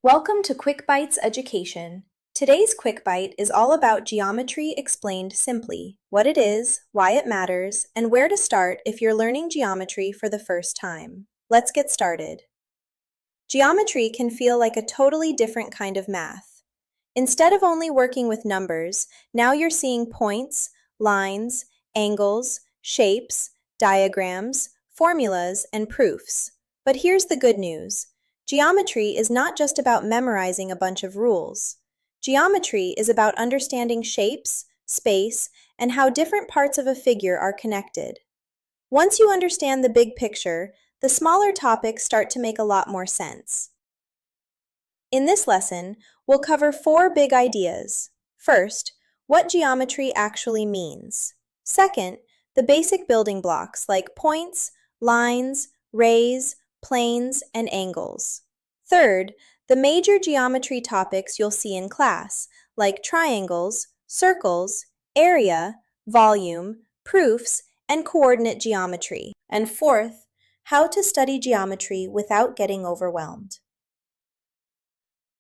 Welcome to QuickBytes Education. Today's QuickByte is all about geometry explained simply, what it is, why it matters, and where to start if you're learning geometry for the first time. Let's get started. Geometry can feel like a totally different kind of math. Instead of only working with numbers, now you're seeing points, lines, angles, shapes, diagrams, formulas, and proofs. But here's the good news. Geometry is not just about memorizing a bunch of rules. Geometry is about understanding shapes, space, and how different parts of a figure are connected. Once you understand the big picture, the smaller topics start to make a lot more sense. In this lesson, we'll cover 4 big ideas. First, what geometry actually means. Second, the basic building blocks like points, lines, rays, planes, and angles. Third, the major geometry topics you'll see in class, like triangles, circles, area, volume, proofs, and coordinate geometry. And fourth, how to study geometry without getting overwhelmed.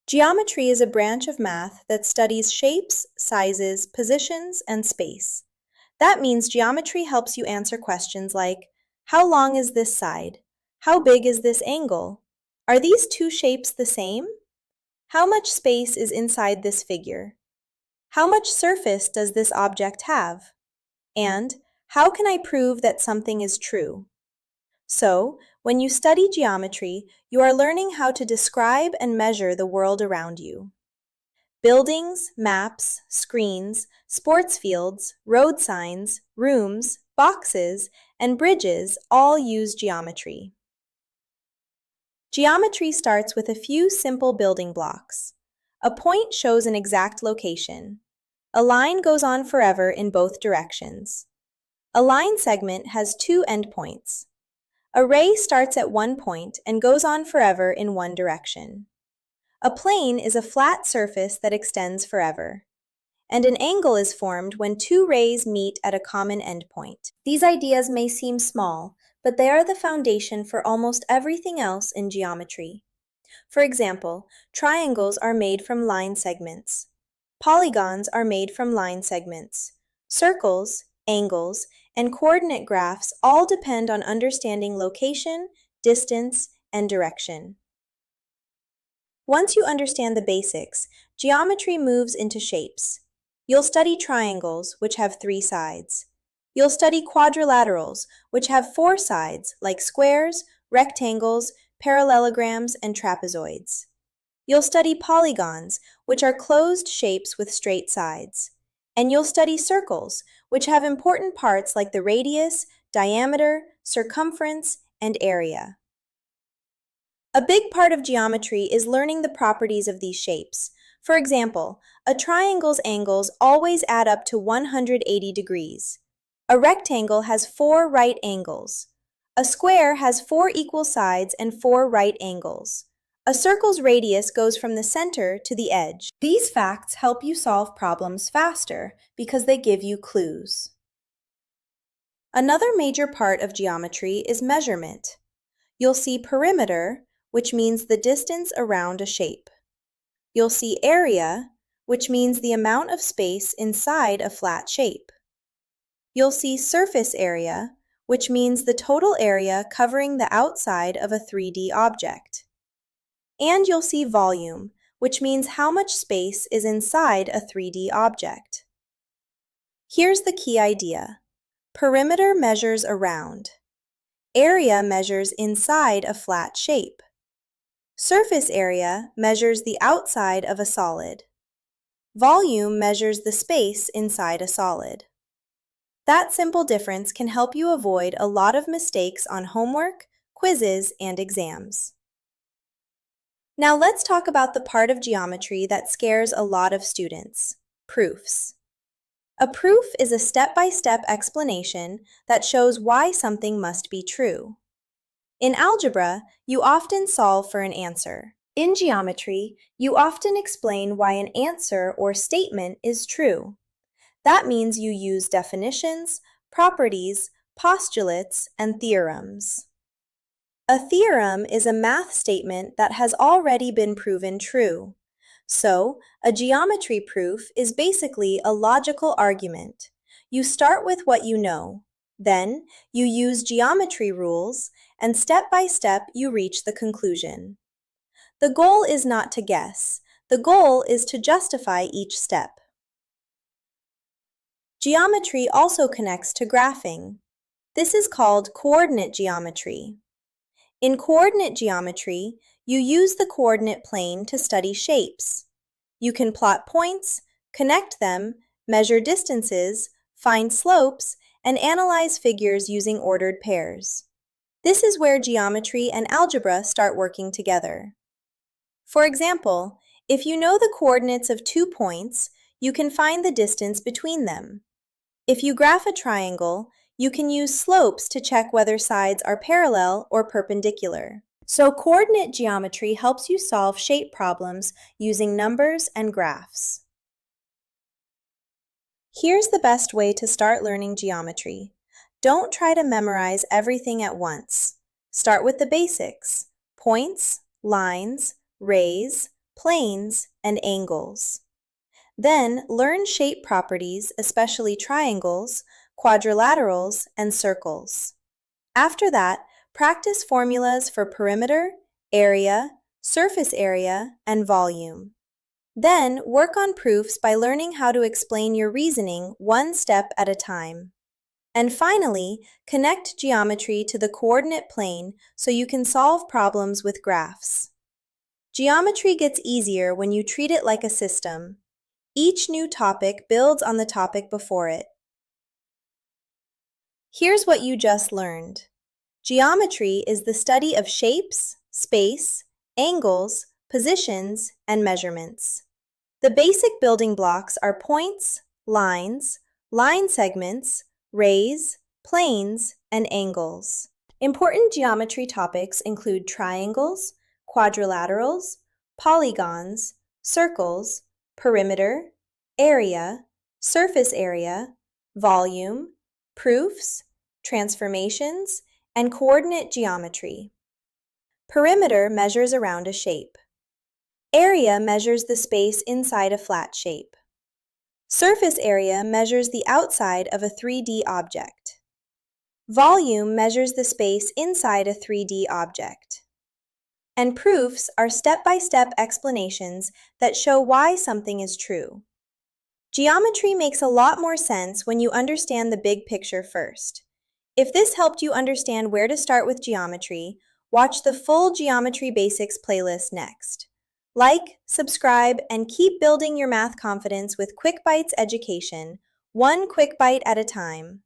Geometry is a branch of math that studies shapes, sizes, positions, and space. That means geometry helps you answer questions like, how long is this side? How big is this angle? Are these two shapes the same? How much space is inside this figure? How much surface does this object have? And how can I prove that something is true? So, when you study geometry, you are learning how to describe and measure the world around you. Buildings, maps, screens, sports fields, road signs, rooms, boxes, and bridges all use geometry. Geometry starts with a few simple building blocks. A point shows an exact location. A line goes on forever in both directions. A line segment has 2 endpoints. A ray starts at one point and goes on forever in one direction. A plane is a flat surface that extends forever. And an angle is formed when 2 rays meet at a common endpoint. These ideas may seem small, but they are the foundation for almost everything else in geometry. For example, triangles are made from line segments. Polygons are made from line segments. Circles, angles, and coordinate graphs all depend on understanding location, distance, and direction. Once you understand the basics, geometry moves into shapes. You'll study triangles, which have 3 sides. You'll study quadrilaterals, which have 4 sides, like squares, rectangles, parallelograms, and trapezoids. You'll study polygons, which are closed shapes with straight sides. And you'll study circles, which have important parts like the radius, diameter, circumference, and area. A big part of geometry is learning the properties of these shapes. For example, a triangle's angles always add up to 180 degrees. A rectangle has 4 right angles. A square has 4 equal sides and 4 right angles. A circle's radius goes from the center to the edge. These facts help you solve problems faster because they give you clues. Another major part of geometry is measurement. You'll see perimeter, which means the distance around a shape. You'll see area, which means the amount of space inside a flat shape. You'll see surface area, which means the total area covering the outside of a 3D object. And you'll see volume, which means how much space is inside a 3D object. Here's the key idea. Perimeter measures around. Area measures inside a flat shape. Surface area measures the outside of a solid. Volume measures the space inside a solid. That simple difference can help you avoid a lot of mistakes on homework, quizzes, and exams. Now let's talk about the part of geometry that scares a lot of students, proofs. A proof is a step-by-step explanation that shows why something must be true. In algebra, you often solve for an answer. In geometry, you often explain why an answer or statement is true. That means you use definitions, properties, postulates, and theorems. A theorem is a math statement that has already been proven true. So, a geometry proof is basically a logical argument. You start with what you know. Then, you use geometry rules, and step by step you reach the conclusion. The goal is not to guess. The goal is to justify each step. Geometry also connects to graphing. This is called coordinate geometry. In coordinate geometry, you use the coordinate plane to study shapes. You can plot points, connect them, measure distances, find slopes, and analyze figures using ordered pairs. This is where geometry and algebra start working together. For example, if you know the coordinates of 2 points, you can find the distance between them. If you graph a triangle, you can use slopes to check whether sides are parallel or perpendicular. So coordinate geometry helps you solve shape problems using numbers and graphs. Here's the best way to start learning geometry. Don't try to memorize everything at once. Start with the basics: points, lines, rays, planes, and angles. Then learn shape properties, especially triangles, quadrilaterals, and circles. After that, practice formulas for perimeter, area, surface area, and volume. Then work on proofs by learning how to explain your reasoning one step at a time. And finally, connect geometry to the coordinate plane so you can solve problems with graphs. Geometry gets easier when you treat it like a system. Each new topic builds on the topic before it. Here's what you just learned. Geometry is the study of shapes, space, angles, positions, and measurements. The basic building blocks are points, lines, line segments, rays, planes, and angles. Important geometry topics include triangles, quadrilaterals, polygons, circles, perimeter, area, surface area, volume, proofs, transformations, and coordinate geometry. Perimeter measures around a shape. Area measures the space inside a flat shape. Surface area measures the outside of a 3D object. Volume measures the space inside a 3D object. And proofs are step-by-step explanations that show why something is true. Geometry makes a lot more sense when you understand the big picture first. If this helped you understand where to start with geometry, watch the full Geometry Basics playlist next. Like, subscribe, and keep building your math confidence with QuickBytes education, one quick bite at a time.